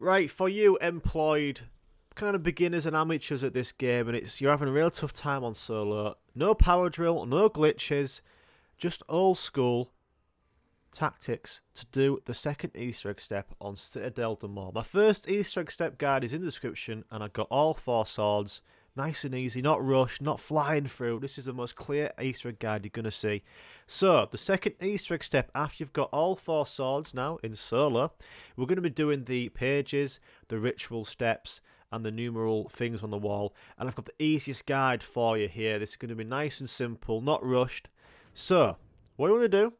Right, for you employed kind of beginners and amateurs at this game, and you're having a real tough time on solo. No power drill, no glitches, just old school tactics to do the second Easter egg step on Citadelle des Morts. My first Easter egg step guide is in the description, and I've got all 4 swords. Nice and easy, not rushed, not flying through. This is the most clear Easter egg guide you're going to see. So, the second Easter egg step, after you've got all 4 swords now in solo, we're going to be doing the pages, the ritual steps, and the numeral things on the wall. And I've got the easiest guide for you here. This is going to be nice and simple, not rushed. So, what you want to do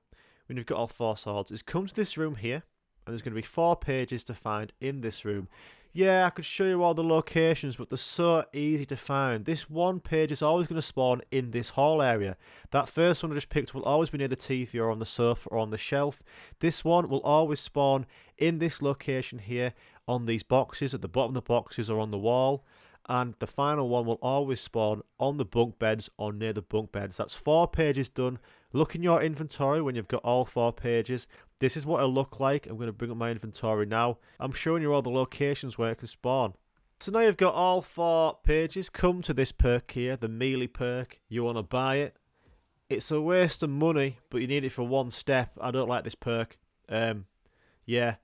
when you've got all 4 swords is come to this room here, and there's going to be 4 pages to find in this room. Yeah, I could show you all the locations, but they're so easy to find. This one page is always going to spawn in this hall area. That first one I just picked will always be near the TV or on the sofa or on the shelf. This one will always spawn in this location here on these boxes, at the bottom of the boxes or on the wall. And the final one will always spawn on the bunk beds or near the bunk beds. That's 4 pages done. Look in your inventory when you've got all 4 pages. This is what it'll look like. I'm going to bring up my inventory now. I'm showing you all the locations where it can spawn. So now you've got all 4 pages. Come to this perk here, the melee perk. You want to buy it. It's a waste of money, but you need it for 1 step. I don't like this perk. Yeah.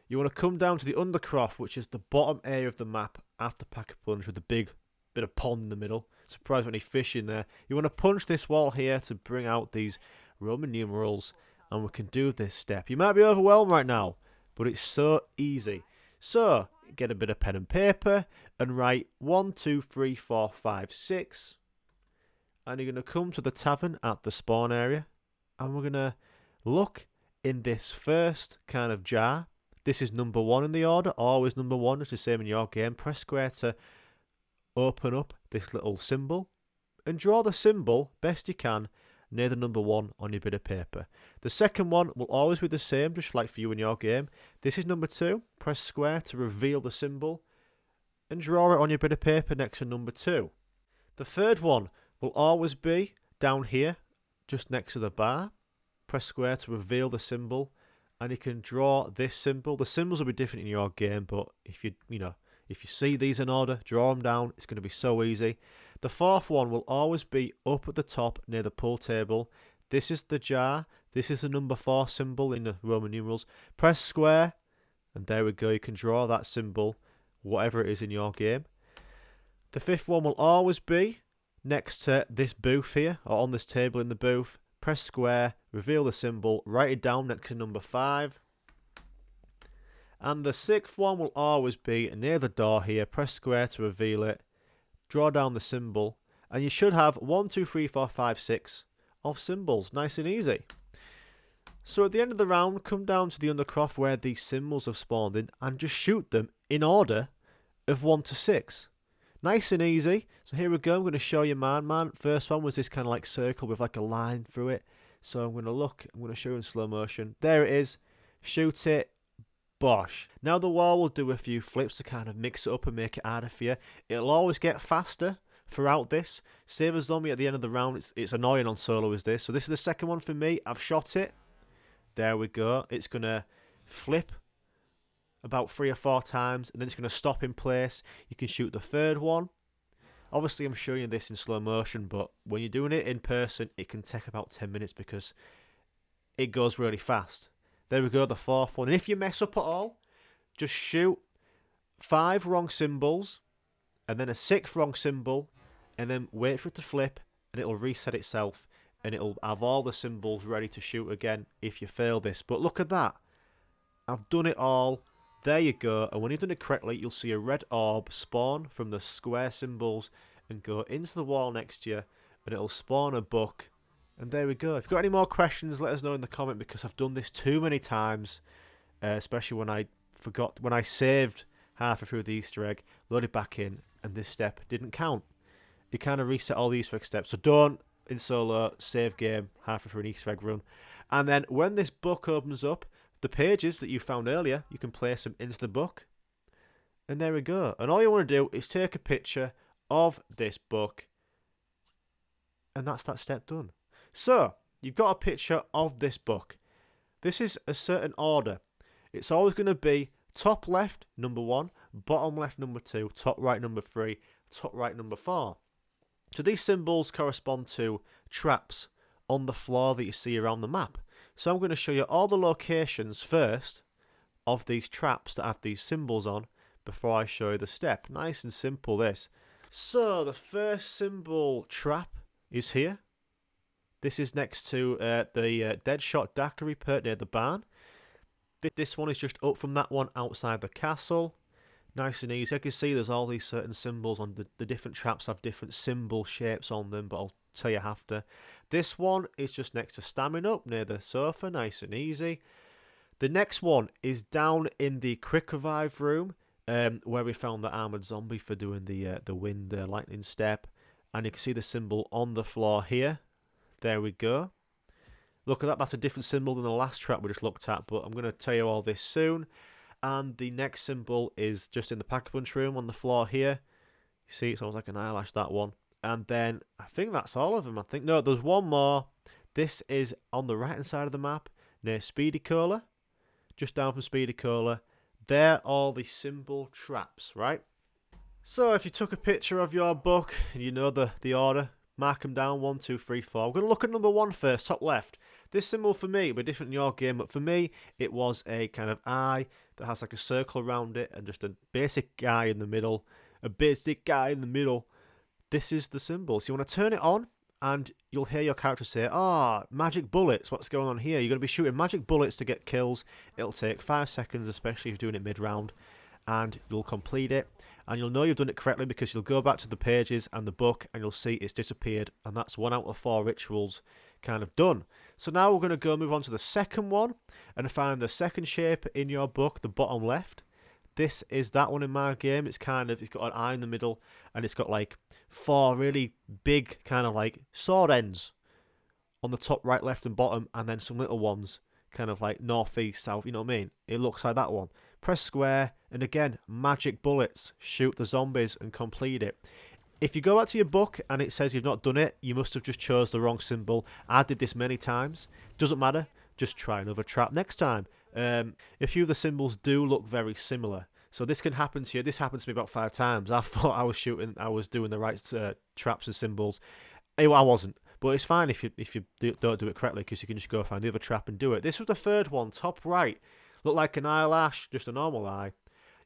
You want to come down to the Undercroft, which is the bottom area of the map after Pack-a-Punch with the big bit of pond in the middle. Surprised when any fish in there. You want to punch this wall here to bring out these Roman numerals, and we can do this step. You might be overwhelmed right now, but it's so easy. So, get a bit of pen and paper and write 1, 2, 3, 4, 5, 6. And you're going to come to the tavern at the spawn area, and we're going to look in this first kind of jar. This is number 1 in the order, always number 1, it's the same in your game. Press square to open up this little symbol and draw the symbol best you can near the number 1 on your bit of paper. The second one will always be the same, just like for you in your game. This is number 2, press square to reveal the symbol and draw it on your bit of paper next to number 2. The third one will always be down here, just next to the bar. Press square to reveal the symbol, and you can draw this symbol. The symbols will be different in your game, but if you see these in order, draw them down. It's going to be so easy. The fourth one will always be up at the top near the pool table. This is the jar. This is the number 4 symbol in the Roman numerals. Press square, and there we go. You can draw that symbol, whatever it is in your game. The fifth one will always be next to this booth here, or on this table in the booth. Press square, reveal the symbol, write it down next to number 5. And the 6th one will always be near the door here. Press square to reveal it, draw down the symbol, and you should have 1, 2, 3, 4, 5, 6 of symbols. Nice and easy. So at the end of the round, come down to the Undercroft where these symbols have spawned in and just shoot them in order of 1 to 6. Nice and easy. So here we go. I'm going to show you mine. First one was this kind of like circle with like a line through it. So I'm going to show you in slow motion. There it is. Shoot it. Bosh. Now the wall will do a few flips to kind of mix it up and make it harder for you. It'll always get faster throughout this. Save a zombie at the end of the round. It's annoying on solo is this. So this is the second one for me. I've shot it. There we go. It's going to flip about 3 or 4 times, and then it's going to stop in place. You can shoot the third one. Obviously, I'm showing you this in slow motion, but when you're doing it in person, it can take about 10 minutes because it goes really fast. There we go, the 4th one. And if you mess up at all, just shoot 5 wrong symbols, and then a 6th wrong symbol, and then wait for it to flip, and it'll reset itself, and it'll have all the symbols ready to shoot again if you fail this. But look at that. I've done it all. There you go, and when you've done it correctly, you'll see a red orb spawn from the square symbols and go into the wall next to you, and it'll spawn a book. And there we go. If you've got any more questions, let us know in the comment, because I've done this too many times, especially when I saved halfway through the Easter egg, loaded back in, and this step didn't count. It kind of reset all the Easter egg steps, so don't, in solo, save game halfway through an Easter egg run. And then when this book opens up, the pages that you found earlier, you can place them into the book. And there we go. And all you want to do is take a picture of this book. And that's that step done. So, you've got a picture of this book. This is a certain order. It's always going to be Top left, number 1. Bottom left, number 2. Top right, number 3. Top right, number 4. So these symbols correspond to traps on the floor that you see around the map. So I'm going to show you all the locations first of these traps that have these symbols on before I show you the step. Nice and simple this. So the first symbol trap is here. This is next to the Deadshot Daiquiri pert near the barn. This one is just up from that one outside the castle. Nice and easy. I can see there's all these certain symbols on the different traps have different symbol shapes on them, but I'll tell you after. This one is just next to Stamina Up near the sofa. Nice and easy. The next one is down in the quick revive room, where we found the armored zombie for doing the wind lightning step, and you can see the symbol on the floor here. There we go. Look at that. That's a different symbol than the last trap we just looked at, but I'm going to tell you all this soon. And the next symbol is just in the Pack-a-Punch room on the floor here. You see, it's almost like an eyelash, that one. And then I think that's all of them. I think no, there's one more. This is on the right hand side of the map near Speedy Cola, just down from Speedy Cola. They're all the symbol traps, right? So if you took a picture of your book and you know the order, mark them down 1, 2, 3, 4. We're going to look at number 1 first, top left. This symbol for me will be different in your game, but for me it was a kind of eye that has like a circle around it and just a basic guy in the middle. A basic guy in the middle. This is the symbol. So you want to turn it on and you'll hear your character say, magic bullets, what's going on here? You're going to be shooting magic bullets to get kills. It'll take 5 seconds, especially if you're doing it mid-round, and you'll complete it. And you'll know you've done it correctly because you'll go back to the pages and the book and you'll see it's disappeared, and that's 1 out of 4 rituals kind of done. So now we're going to move on to the second one and find the second shape in your book, the bottom left. This is that one in my game. It's got an eye in the middle, and it's got like 4 really big kind of like sword ends on the top, right, left and bottom, and then some little ones kind of like north, east, south, you know what I mean? It looks like that one. Press square, and again, magic bullets. Shoot the zombies and complete it. If you go back to your book and it says you've not done it, you must have just chose the wrong symbol. I did this many times. Doesn't matter. Just try another trap next time. A few of the symbols do look very similar. So this can happen to you. This happened to me about 5 times. I thought I was doing the right traps and symbols. I wasn't. But it's fine if you don't do it correctly, because you can just go find the other trap and do it. This was the third one, top right. Looked like an eyelash, just a normal eye.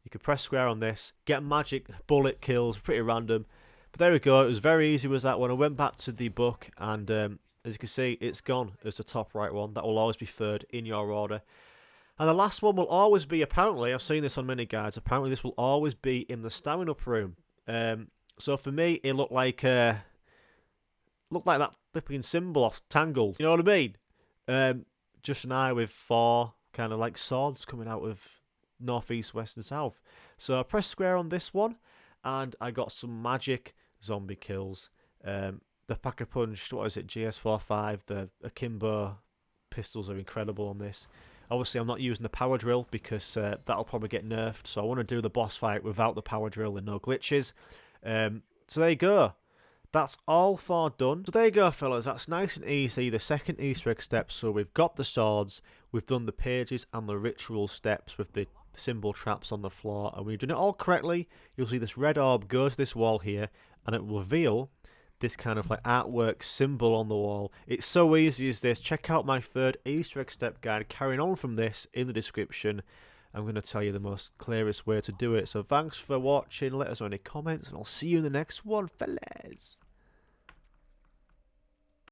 You could press square on this, get magic bullet kills, pretty random. But there we go, it was very easy was that one. I went back to the book and as you can see, it's gone as the top right one. That will always be third in your order. And the last one will always be, apparently, I've seen this on many guides, apparently this will always be in the Stamina Up room. So for me, it looked like that flipping symbol off Tangled. You know what I mean? Just an eye with 4 kind of like swords coming out of north, east, west and south. So I pressed square on this one and I got some magic zombie kills. The Pack-a-Punch, what is it, GS45, the Akimbo pistols are incredible on this. Obviously I'm not using the power drill because that'll probably get nerfed, so I want to do the boss fight without the power drill and no glitches. So there you go. That's all 4 done. So there you go, fellas. That's nice and easy. The second Easter egg step. So we've got the swords, we've done the pages and the ritual steps with the symbol traps on the floor, and we've done it all correctly. You'll see this red orb go to this wall here, and it will reveal this kind of like artwork symbol on the wall. It's so easy as this. Check out my third Easter egg step guide carrying on from this in the description. I'm going to tell you the most clearest way to do it. So thanks for watching. Let us know any comments, and I'll see you in the next one, fellas.